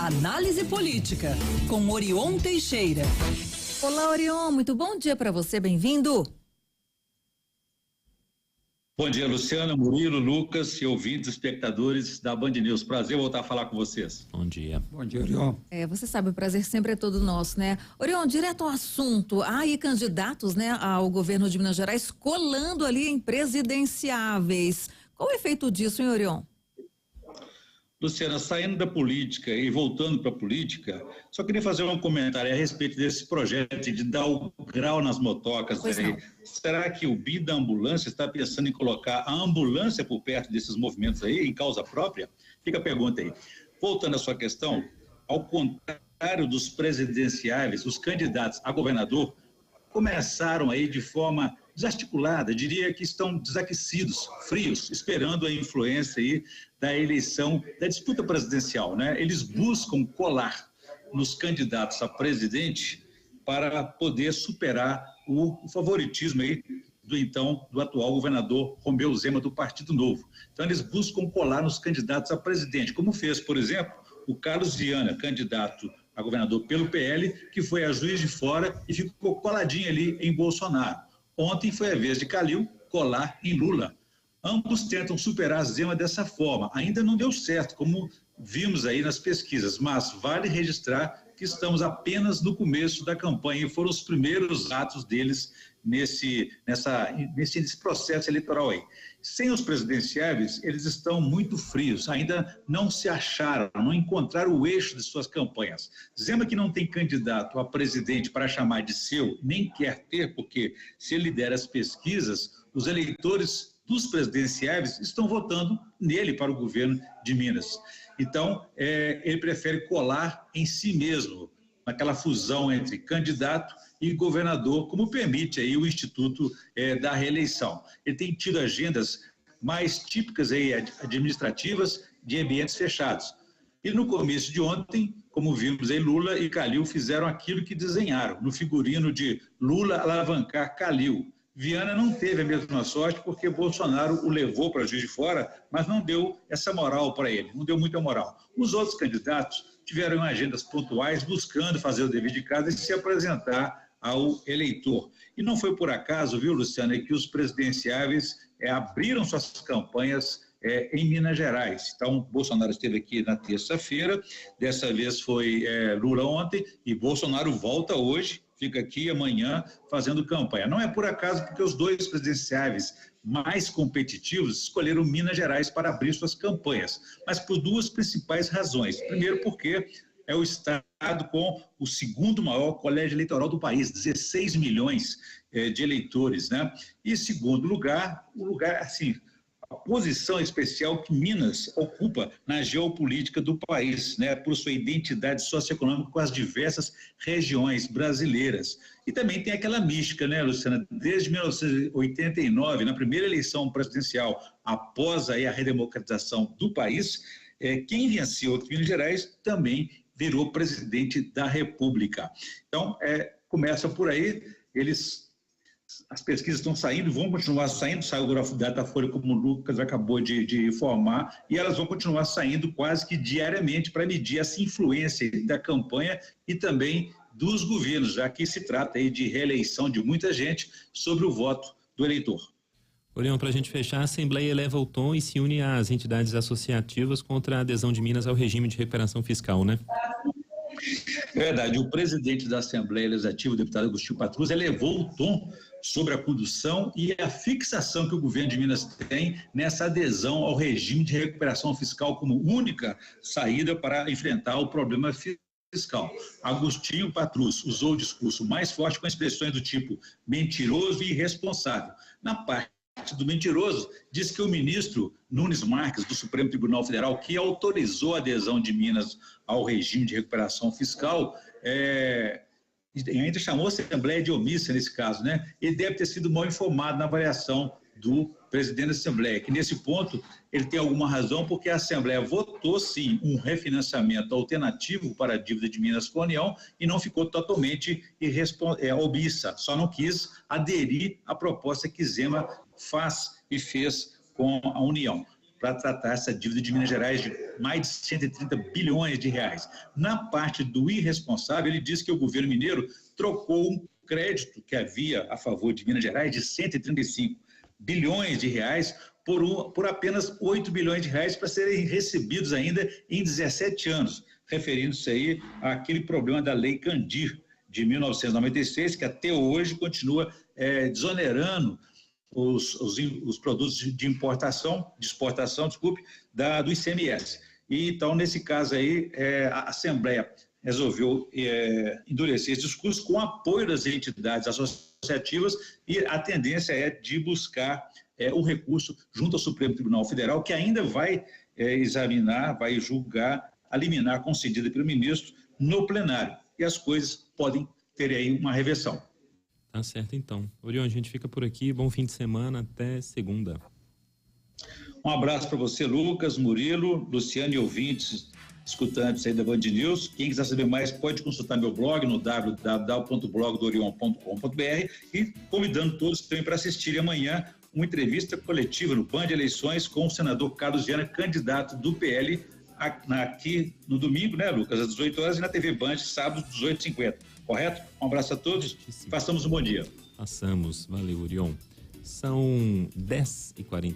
Análise Política, com Orion Teixeira. Olá, Orion, muito bom dia para você, bem-vindo. Bom dia, Luciana, Murilo, Lucas e ouvintes, espectadores da Band News. Prazer voltar a falar com vocês. Bom dia. Bom dia, Orion. Você sabe, o prazer sempre é todo nosso, né? Orion, direto ao assunto, há aí candidatos, né, ao governo de Minas Gerais colando ali em presidenciáveis. Qual o efeito disso, hein, Orion? Luciana, saindo da política e voltando para a política, só queria fazer um comentário a respeito desse projeto de dar o grau nas motocas. Será que o BI da ambulância está pensando em colocar a ambulância por perto desses movimentos aí, em causa própria? Fica a pergunta aí. Voltando à sua questão, ao contrário dos presidenciáveis, os candidatos a governador começaram aí de forma desarticulada, diria que estão desaquecidos, frios, esperando a influência aí da eleição, da disputa presidencial, né? Eles buscam colar nos candidatos a presidente para poder superar o favoritismo aí do atual governador Romeu Zema do Partido Novo. Então eles buscam colar nos candidatos a presidente, como fez, por exemplo, o Carlos Viana, candidato a governador pelo PL, que foi a Juiz de Fora e ficou coladinho ali em Bolsonaro. Ontem foi a vez de Calil colar em Lula. Ambos tentam superar Zema dessa forma. Ainda não deu certo, como vimos aí nas pesquisas, mas vale registrar que estamos apenas no começo da campanha e foram os primeiros atos deles nesse processo eleitoral aí. Sem os presidenciáveis, eles estão muito frios, ainda não se acharam, não encontraram o eixo de suas campanhas. Zema, que não tem candidato a presidente para chamar de seu, nem quer ter, porque se ele lidera as pesquisas, os eleitores dos presidenciáveis estão votando nele para o governo de Minas. Então, ele prefere colar em si mesmo, naquela fusão entre candidato e governador, como permite aí o Instituto da Reeleição. Ele tem tido agendas mais típicas aí, administrativas de ambientes fechados. E no começo de ontem, como vimos aí, Lula e Calil fizeram aquilo que desenharam, no figurino de Lula alavancar Calil. Viana não teve a mesma sorte porque Bolsonaro o levou para Juiz de Fora, mas não deu essa moral para ele, não deu muita moral. Os outros candidatos tiveram agendas pontuais buscando fazer o dever de casa e se apresentar ao eleitor. E não foi por acaso, viu, Luciana, que os presidenciáveis abriram suas campanhas em Minas Gerais. Então, Bolsonaro esteve aqui na terça-feira, dessa vez foi Lula ontem, e Bolsonaro volta hoje, fica aqui amanhã fazendo campanha. Não é por acaso porque os dois presidenciáveis mais competitivos escolheram Minas Gerais para abrir suas campanhas, mas por duas principais razões. Primeiro, porque é o estado com o segundo maior colégio eleitoral do país, 16 milhões de eleitores, né? E segundo lugar, assim, a posição especial que Minas ocupa na geopolítica do país, né, por sua identidade socioeconômica com as diversas regiões brasileiras. E também tem aquela mística, né, Luciana, desde 1989, na primeira eleição presidencial, após aí a redemocratização do país, quem venceu aqui em Minas Gerais também virou presidente da República. Então, começa por aí, as pesquisas estão saindo, vão continuar saindo, saiu o grafo Datafolha, como o Lucas acabou de informar, e elas vão continuar saindo quase que diariamente para medir essa influência da campanha e também dos governos, já que se trata aí de reeleição de muita gente sobre o voto do eleitor. Orion, para a gente fechar, a Assembleia eleva o tom e se une às entidades associativas contra a adesão de Minas ao regime de recuperação fiscal, né? Verdade, o presidente da Assembleia Legislativa, o deputado Agostinho Patrus, elevou o tom sobre a condução e a fixação que o governo de Minas tem nessa adesão ao regime de recuperação fiscal como única saída para enfrentar o problema fiscal. Agostinho Patrus usou o discurso mais forte com expressões do tipo mentiroso e irresponsável. Na parte do mentiroso, diz que o ministro Nunes Marques, do Supremo Tribunal Federal, que autorizou a adesão de Minas ao regime de recuperação fiscal, ainda chamou a Assembleia de omissa nesse caso, né? Ele deve ter sido mal informado na avaliação do presidente da Assembleia, que nesse ponto ele tem alguma razão, porque a Assembleia votou sim um refinanciamento alternativo para a dívida de Minas com a União e não ficou totalmente omissa, só não quis aderir à proposta que Zema faz e fez com a União. para tratar essa dívida de Minas Gerais de mais de 130 bilhões de reais. Na parte do irresponsável, ele diz que o governo mineiro trocou um crédito que havia a favor de Minas Gerais de 135 bilhões de reais por apenas 8 bilhões de reais para serem recebidos ainda em 17 anos, referindo-se aí àquele problema da Lei Candir de 1996, que até hoje continua desonerando os produtos de exportação, do ICMS. E, então, nesse caso aí, a Assembleia resolveu endurecer esses custos com apoio das entidades associativas e a tendência é de buscar um recurso junto ao Supremo Tribunal Federal, que ainda vai examinar, vai julgar a liminar concedida pelo ministro no plenário. E as coisas podem ter aí uma reversão. Tá certo, então. Orion, a gente fica por aqui. Bom fim de semana. Até segunda. Um abraço para você, Lucas, Murilo, Luciano e ouvintes, escutantes aí da Band News. Quem quiser saber mais pode consultar meu blog no www.blogdoorion.com.br e convidando todos também para assistirem amanhã uma entrevista coletiva no Band Eleições com o senador Carlos Viana, candidato do PL, aqui no domingo, né, Lucas, às 18 horas e na TV Band, sábado, 18h50. Correto? Um abraço a todos. Façamos um bom dia. Façamos. Valeu, Orion. São 10h47.